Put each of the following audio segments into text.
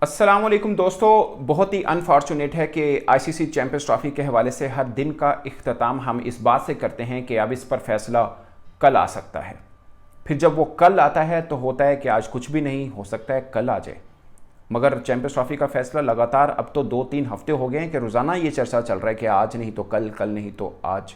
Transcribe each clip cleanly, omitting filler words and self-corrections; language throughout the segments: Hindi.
अस्सलाम वालेकुम दोस्तों, बहुत ही अनफॉर्चुनेट है कि आईसीसी चैंपियंस ट्रॉफी के हवाले से हर दिन का इख्तिताम हम इस बात से करते हैं कि अब इस पर फैसला कल आ सकता है। फिर जब वो कल आता है तो होता है कि आज कुछ भी नहीं हो सकता है, कल आ जाए। मगर चैंपियंस ट्रॉफी का फैसला लगातार अब तो 2-3 हफ्ते हो गए हैं कि रोज़ाना ये चर्चा चल रहा है कि आज नहीं तो कल, कल नहीं तो आज,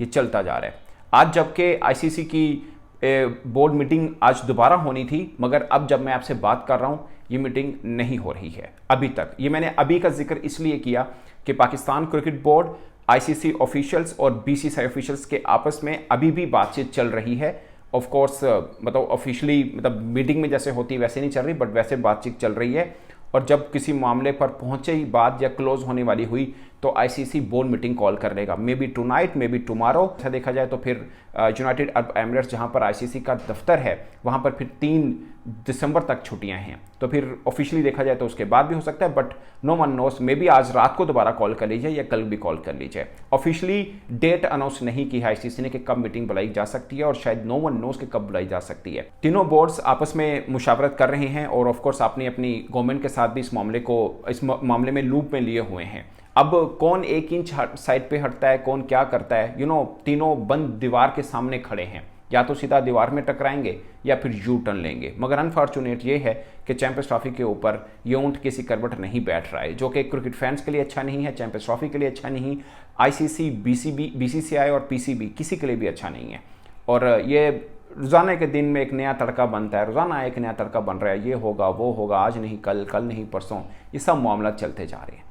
ये चलता जा रहा है। आज जबकि आईसीसी की बोर्ड मीटिंग आज दोबारा होनी थी, मगर अब जब मैं आपसे बात कर रहा हूँ ये मीटिंग नहीं हो रही है अभी तक। ये मैंने अभी का जिक्र इसलिए किया कि Pakistan cricket board, ICC officials और बीसीसीआई ऑफिशियल्स के आपस में अभी भी बातचीत चल रही है। ऑफ कोर्स मतलब ऑफिशियली मतलब मीटिंग में जैसे होती वैसे नहीं चल रही, बट वैसे बातचीत चल रही है। और जब किसी मामले पर पहुंचे ही बात या क्लोज होने वाली हुई तो आईसीसी बोर्ड मीटिंग कॉल कर लेगा, may be tonight, may be tomorrow. ऐसा देखा जाए तो फिर यूनाइटेड अरब एमिरेट्स जहां पर आईसीसी का दफ्तर है वहां पर फिर 3 दिसंबर तक छुट्टियां हैं, तो फिर ऑफिशियली देखा जाए तो उसके बाद भी हो सकता है, but no one knows. Maybe आज रात को दोबारा कॉल कर लीजिए या कल भी कॉल कर लीजिए। ऑफिशियली डेट अनाउंस नहीं की है आईसीसी ने कि कब मीटिंग बुलाई जा सकती है, और शायद नो वन नोस कि कब बुलाई जा सकती है। तीनों बोर्ड्स आपस में मुशावरत कर रहे हैं और ऑफकोर्स आपने अपनी गवर्नमेंट के साथ भी इस मामले में लूप में लिए हुए हैं। अब कौन 1 इंच साइड पे हटता है, कौन क्या करता है, तीनों बंद दीवार के सामने खड़े हैं। या तो सीधा दीवार में टकराएंगे या फिर यू टर्न लेंगे। मगर अनफॉर्चुनेट ये है कि चैंपियंस ट्रॉफी के ऊपर ये ऊंट किसी करवट नहीं बैठ रहा है, जो कि क्रिकेट फैंस के लिए अच्छा नहीं है, चैंपियंस ट्रॉफी के लिए अच्छा नहीं, आईसीसी, बीसीसीआई और पीसीबी किसी के लिए भी अच्छा नहीं है। और ये रोज़ाना के दिन में एक नया तड़का बनता है, रोज़ाना एक नया तड़का बन रहा है, ये होगा वो होगा, आज नहीं कल, कल नहीं परसों, ये सब मामला चलते जा रहे हैं,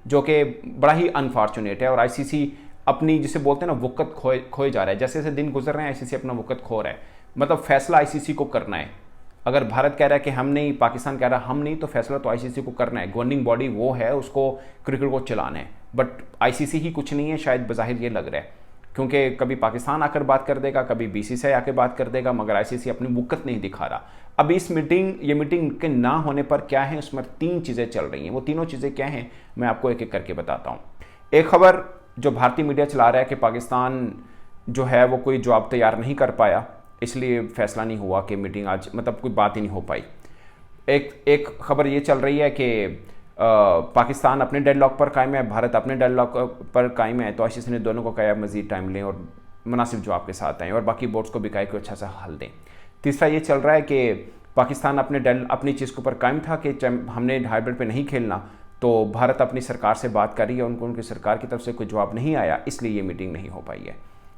जो कि बड़ा ही अनफॉर्चुनेट है। और आईसीसी अपनी, जिसे बोलते हैं ना, वक़्त खोए जा रहा है। जैसे जैसे दिन गुजर रहे हैं आईसीसी अपना वक़्त खो रहा है। मतलब फैसला आईसीसी को करना है। अगर भारत कह रहा है कि हम नहीं, पाकिस्तान कह रहा है हम नहीं, तो फैसला तो आईसीसी को करना है। गवर्निंग बॉडी वो है, उसको क्रिकेट को चलाना है। बट आईसीसी ही कुछ नहीं है, शायद बज़ाहिर ये लग रहा है, क्योंकि कभी पाकिस्तान आकर बात कर देगा, कभी बीसीसीआई आकर बात कर देगा, मगर आईसीसी अपनी वक़्त नहीं दिखा रहा। अब ये मीटिंग के ना होने पर क्या है, उसमें 3 चीज़ें चल रही हैं। वो तीनों चीज़ें क्या हैं, मैं आपको एक एक करके बताता हूँ। एक खबर जो भारतीय मीडिया चला रहा है कि पाकिस्तान जो है वो कोई जवाब तैयार नहीं कर पाया, इसलिए फैसला नहीं हुआ कि मीटिंग आज, मतलब कोई बात ही नहीं हो पाई। एक खबर ये चल रही है कि पाकिस्तान अपने डेडलॉक पर कायम है, भारत अपने डेडलॉक पर कायम है, तो आईसीसी ने दोनों को कहा मज़ीद टाइम लें और मुनासिब जवाब के साथ आएँ, और बाकी बोर्ड्स को भी कहा कि अच्छा सा हल दें। तीसरा ये चल रहा है कि पाकिस्तान अपनी चीज़ के ऊपर कायम था कि हमने हाइब्रिड पे नहीं खेलना, तो भारत अपनी सरकार से बात कर रही है, उनकी सरकार की तरफ से कोई जवाब नहीं आया, इसलिए ये मीटिंग नहीं हो पाई है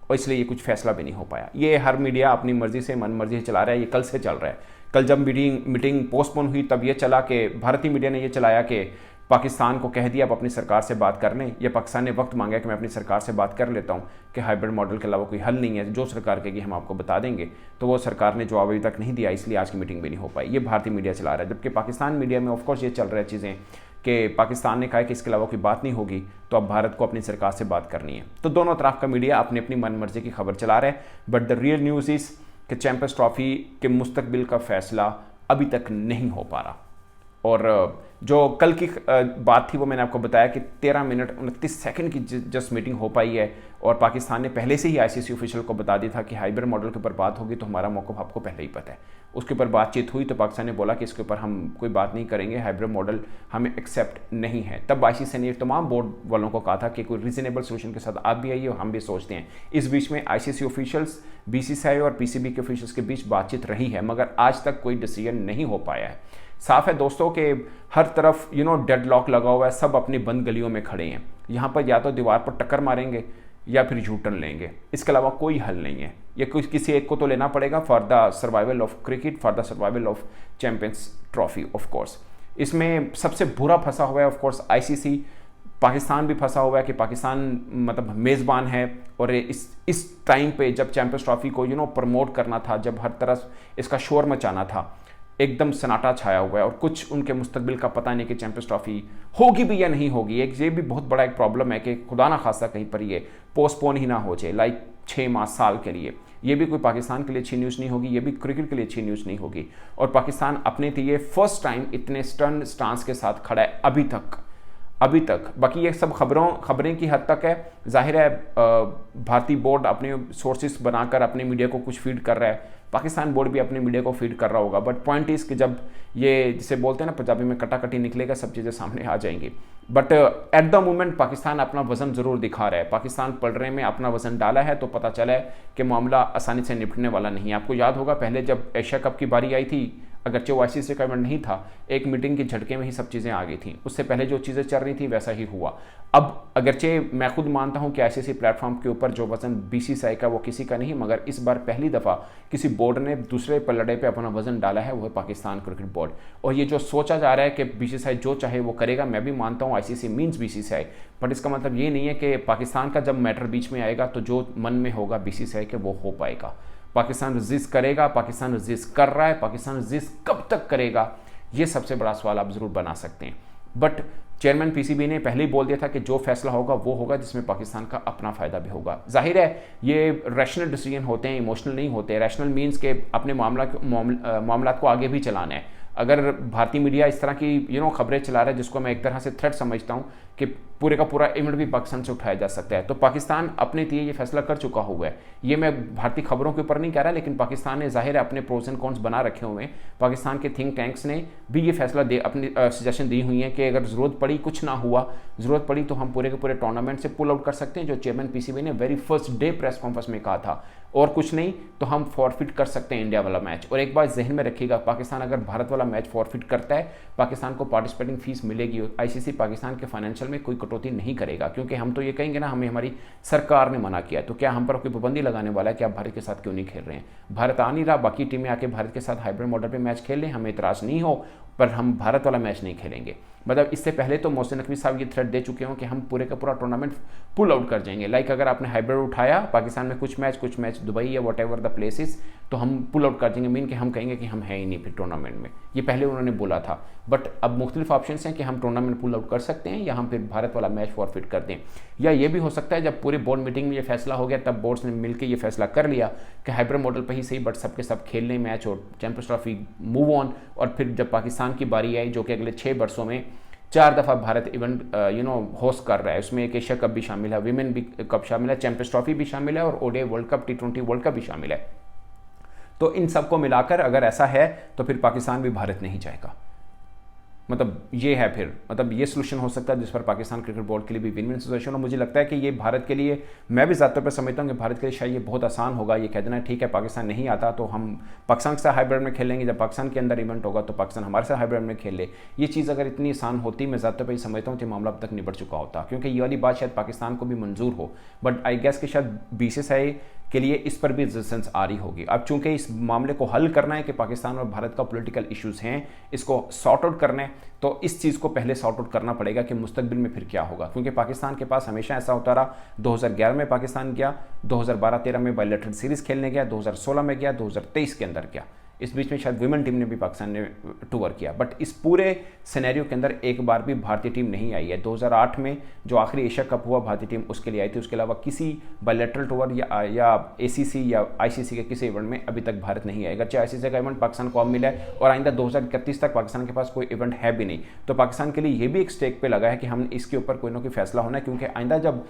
और इसलिए ये कुछ फैसला भी नहीं हो पाया। ये हर मीडिया अपनी मर्जी से, मन मर्जी से चला रहा है। ये कल से चल रहा है। कल जब मीटिंग पोस्टपोन हुई तब ये चला कि भारतीय मीडिया ने ये चलाया कि पाकिस्तान को कह दिया आप अपनी सरकार से बात कर लें, या पाकिस्तान ने वक्त मांगा कि मैं अपनी सरकार से बात कर लेता हूं कि हाइब्रिड मॉडल के अलावा कोई हल नहीं है, जो सरकार कहेगी हम आपको बता देंगे। तो वो सरकार ने जवाब अभी तक नहीं दिया, इसलिए आज की मीटिंग भी नहीं हो पाई। ये भारतीय मीडिया चला रहा है। जबकि पाकिस्तान मीडिया में ऑफकोर्स ये चल रही है चीज़ें कि पाकिस्तान ने कहा कि इसके अलावा कोई बात नहीं होगी, तो अब भारत को अपनी सरकार से बात करनी है। तो दोनों तरफ का मीडिया अपनी अपनी मन मर्जी की खबर चला रहा है। But the real news is कि चैंपियंस ट्रॉफी के मुस्तकबिल का फैसला अभी तक नहीं हो पा रहा। और जो कल की बात थी वो मैंने आपको बताया कि 13 मिनट 29 सेकंड की जस्ट मीटिंग हो पाई है, और पाकिस्तान ने पहले से ही आईसीसी ऑफिशियल को बता दिया था कि हाइब्रिड मॉडल के ऊपर बात होगी तो हमारा मौक़िफ़ आपको पहले ही पता है। उसके ऊपर बातचीत हुई तो पाकिस्तान ने बोला कि इसके ऊपर हम कोई बात नहीं करेंगे, हाइब्रिड मॉडल हमें एक्सेप्ट नहीं है। तब आईसीसी ने तमाम बोर्ड वालों को कहा था कि कोई रीजनेबल सोल्यूशन के साथ आप भी आइए और हम भी सोचते हैं। इस बीच में आईसीसी ऑफिशियल्स, बीसीसीआई और पीसीबी के ऑफिशियल्स के बीच बातचीत रही है, मगर आज तक कोई डिसीजन नहीं हो पाया है। साफ है दोस्तों कि हर तरफ डेडलॉक लगा हुआ है, सब अपनी बंद गलियों में खड़े हैं। यहाँ पर या तो दीवार पर टक्कर मारेंगे या फिर यू टर्न लेंगे, इसके अलावा कोई हल नहीं है। ये किसी एक को तो लेना पड़ेगा for the survival of cricket, for the survival of champions trophy. Of course इसमें सबसे बुरा फंसा हुआ है ऑफ कोर्स आईसीसी। पाकिस्तान भी फंसा हुआ है कि पाकिस्तान मतलब मेज़बान है, और इस टाइम पे जब चैंपियंस ट्रॉफी को प्रमोट करना था, जब हर तरफ इसका शोर मचाना था, एकदम सन्नाटा छाया हुआ है और कुछ उनके मुस्तकबिल का पता नहीं कि चैंपियंस ट्रॉफी होगी भी या नहीं होगी। एक ये भी बहुत बड़ा एक प्रॉब्लम है कि खुदा ना खासा कहीं पर ये पोस्टपोन ही ना हो जाए, लाइक 6 माह साल के लिए। ये भी कोई पाकिस्तान के लिए अच्छी न्यूज़ नहीं होगी, ये भी क्रिकेट के लिए अच्छी न्यूज़ नहीं होगी। और पाकिस्तान अपने लिए फर्स्ट टाइम इतने स्टर्न स्टांस के साथ खड़ा है अभी तक। अभी तक। बाकी ये सब खबरें की हद तक है। जाहिर है भारतीय बोर्ड अपने सोर्सेस बनाकर अपने मीडिया को कुछ फीड कर रहा है, पाकिस्तान बोर्ड भी अपने मीडिया को फीड कर रहा होगा। बट पॉइंट इज कि जब ये जिसे बोलते हैं ना पंजाबी में कटाकटी निकलेगा, सब चीज़ें सामने आ जाएंगी। But at the moment Pakistan अपना वजन ज़रूर दिखा रहा है। पाकिस्तान पलड़े में अपना वजन डाला है, तो पता चला है कि मामला आसानी से निपटने वाला नहीं है। आपको याद होगा पहले जब एशिया कप की बारी आई थी, अगरचे वो आईसीसी का इवेंट नहीं था, एक मीटिंग के झटके में ही सब चीज़ें आ गई थी। उससे पहले जो चीज़ें चल रही थी वैसा ही हुआ। अब अगरचे मैं खुद मानता हूं कि आईसीसी प्लेटफॉर्म के ऊपर जो वजन बीसीसीआई का वो किसी का नहीं, मगर इस बार पहली दफ़ा किसी बोर्ड ने दूसरे पलड़े पे अपना वजन डाला है, वो है पाकिस्तान क्रिकेट बोर्ड। और ये जो सोचा जा रहा है कि बीसीसीआई जो चाहे वो करेगा, मैं भी मानता हूँ आईसीसी मीन्स बीसीसीआई, बट इसका मतलब ये नहीं है कि पाकिस्तान का जब मैटर बीच में आएगा तो जो मन में होगा बीसीसीआई के वो हो पाएगा। पाकिस्तान रजिस्ट करेगा, पाकिस्तान रजिस्ट कर रहा है, पाकिस्तान रजिस्ट कब तक करेगा, ये सबसे बड़ा सवाल आप जरूर बना सकते हैं। बट चेयरमैन पीसीबी ने पहले ही बोल दिया था कि जो फैसला होगा वो होगा जिसमें पाकिस्तान का अपना फायदा भी होगा। जाहिर है ये रैशनल डिसीजन होते हैं, इमोशनल नहीं होते। रैशनल मीन्स के अपने मामला को आगे भी चलाना है। अगर भारतीय मीडिया इस तरह की खबरें चला रहा है, जिसको मैं एक तरह से थ्रेट समझता हूं कि पूरे का पूरा इवेंट भी पाकिस्तान से उठाया जा सकता है, तो पाकिस्तान अपने लिए ये फैसला कर चुका हुआ है। ये मैं भारतीय खबरों के ऊपर नहीं कह रहा, लेकिन पाकिस्तान ने जाहिर है अपने प्रोज एंड कॉन्स बना रखे हुए हैं। पाकिस्तान के थिंक टैंक्स ने भी ये फैसला अपनी सजेशन दी हुई है कि अगर जरूरत पड़ी, कुछ ना हुआ, जरूरत पड़ी तो हम पूरे के पूरे टूर्नामेंट से पुल आउट कर सकते हैं, जो चेयरमैन पीसीबी ने very first day press conference में कहा था। और कुछ नहीं तो हम फॉरफिट कर सकते हैं इंडिया वाला मैच। और एक बात जहन में रखिएगा, पाकिस्तान अगर भारत वाला मैच फॉरफिट करता है, पाकिस्तान को पार्टिसिपेटिंग फीस मिलेगी। आईसीसी पाकिस्तान के फाइनेंशियल में कोई कटौती नहीं करेगा, क्योंकि हम तो ये कहेंगे ना हमें हमारी सरकार ने मना किया, तो क्या हम पर कोई पाबंदी लगाने वाला है कि आप भारत के साथ क्यों नहीं खेल रहे हैं। भारत आ नहीं रहा, बाकी टीमें आके भारत के साथ हाइब्रिड मॉडल पे मैच खेल लें, हमें इतराज़ नहीं हो, पर हम भारत वाला मैच नहीं खेलेंगे। मतलब इससे पहले तो मोहसिन नकवी साहब ये थ्रेट दे चुके हों कि हम पूरे का पूरा टूर्नामेंट पुल आउट कर जाएंगे। लाइक अगर आपने हाइब्रिड उठाया पाकिस्तान में कुछ मैच दुबई या वट एवर द प्लेसेस, तो हम पुल आउट कर देंगे। मीन कि हम कहेंगे कि हम हैं ही नहीं फिर टूर्नामेंट में। ये पहले उन्होंने बोला था। बट अब मुख्तलिफ ऑप्शन हैं कि हम टूर्नामेंट पुल आउट कर सकते हैं या हम फिर भारत वाला मैच फॉरफिट कर दें, या ये भी हो सकता है जब पूरे बोर्ड मीटिंग में ये फैसला हो गया तब बोर्ड्स ने मिलकर ये फैसला कर लिया कि हाइब्रिड मॉडल पर ही सही, बट सबके सब खेल लें मैच और चैंपियंस ट्रॉफी मूव ऑन। और फिर जब पाकिस्तान की बारी आई, जो कि अगले 6 वर्षों में 4 दफ़ा भारत इवेंट होस्ट कर रहा है, उसमें एक एशिया कप भी शामिल है, विमेन भी कप शामिल है, चैंपियंस ट्रॉफी भी शामिल है और ODI world cup, T20 world cup भी शामिल है। तो इन सबको मिलाकर अगर ऐसा है तो फिर पाकिस्तान भी भारत नहीं जाएगा। मतलब ये है फिर, मतलब ये सोल्यूशन हो सकता है जिस पर पाकिस्तान क्रिकेट बोर्ड के लिए भी विन विन सिचुएशन। और मुझे लगता है कि ये भारत के लिए, मैं भी ज़्यादातर पर समझता हूँ कि भारत के लिए शायद ये बहुत आसान होगा। ये कह देना ठीक है पाकिस्तान नहीं आता तो हम पाकिस्तान के साथ हाइब्रिड में खेलेंगे, जब पाकिस्तान के अंदर इवेंट होगा तो पाकिस्तान हमारे साथ हाइब्रिड में खेल ले। ये चीज़ अगर इतनी आसान होती, मैं ज़्यादातर पर समझता हूँ कि मामला अब तक निबट चुका होता, क्योंकि ये वाली बात शायद पाकिस्तान को भी मंजूर हो। बट आई गेस कि शायद बीसीसीआई के लिए इस पर भी रेजिस्टेंस आ रही होगी। अब चूंकि इस मामले को हल करना है कि पाकिस्तान और भारत का पॉलिटिकल इश्यूज हैं, इसको सॉर्ट आउट करना है, तो इस चीज़ को पहले सॉर्ट आउट करना पड़ेगा कि मुस्तकबिल में फिर क्या होगा। क्योंकि पाकिस्तान के पास हमेशा ऐसा होता रहा, 2011 में पाकिस्तान गया, 2012-13 में बायलैटरल सीरीज खेलने गया, 2016 में गया, 2023 के अंदर गया। इस बीच में शायद विमेन टीम ने भी पाकिस्तान ने टूर किया। बट इस पूरे सिनेरियो के अंदर एक बार भी भारतीय टीम नहीं आई है। 2008 में जो आखिरी एशिया कप हुआ भारतीय टीम उसके लिए आई थी, उसके अलावा किसी बायलैटरल टूर या एसीसी या आईसीसी के किसी इवेंट में अभी तक भारत नहीं आएगा। चाहे आईसीसी का इवेंट पाकिस्तान को अब मिला है और आइंदा 2031 तक पाकिस्तान के पास कोई इवेंट है भी नहीं, तो पाकिस्तान के लिए ये भी एक स्टेक पे लगा है कि हम इसके ऊपर कोई ना कोई फैसला होना है। क्योंकि आइंदा जब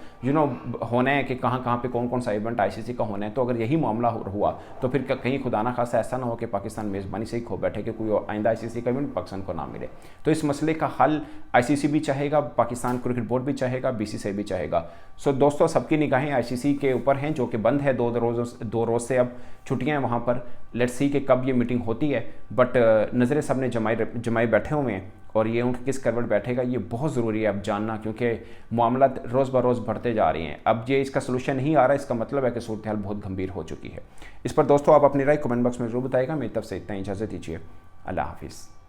होना है कि कहाँ पे कौन कौन सा इवेंट आईसीसी का होना है, तो अगर यही मामला हुआ तो फिर कहीं खुदा ना खासा ऐसा ना हो कि पाकिस्तान मेजबानी से ही खो बैठे कि कोई आइंदा आईसीसी का इवेंट पाकिस्तान को ना मिले। तो इस मसले का हल आईसीसी भी चाहेगा, पाकिस्तान क्रिकेट बोर्ड भी चाहेगा, बीसीसीआई भी चाहेगा। सो दोस्तों, सबकी निगाहें आईसीसी के ऊपर हैं, जो कि बंद है 2 रोज से, अब छुट्टियां हैं वहां पर। लेट्स सी कि कब ये मीटिंग होती है। बट नज़रें सबने जमाए बैठे हुए हैं और ये उनके किस करवट बैठेगा ये बहुत ज़रूरी है अब जानना, क्योंकि मामला रोज़ ब रोज़ बढ़ते जा रहे हैं। अब ये इसका सोल्यूशन नहीं आ रहा, इसका मतलब है कि सूरत हाल बहुत गंभीर हो चुकी है। इस पर दोस्तों आप अपनी राय कमेंट बॉक्स में जरूर बताएगा। मेरी तरफ से इतना ही, इजाज़त दीजिए। अल्लाह हाफिज़।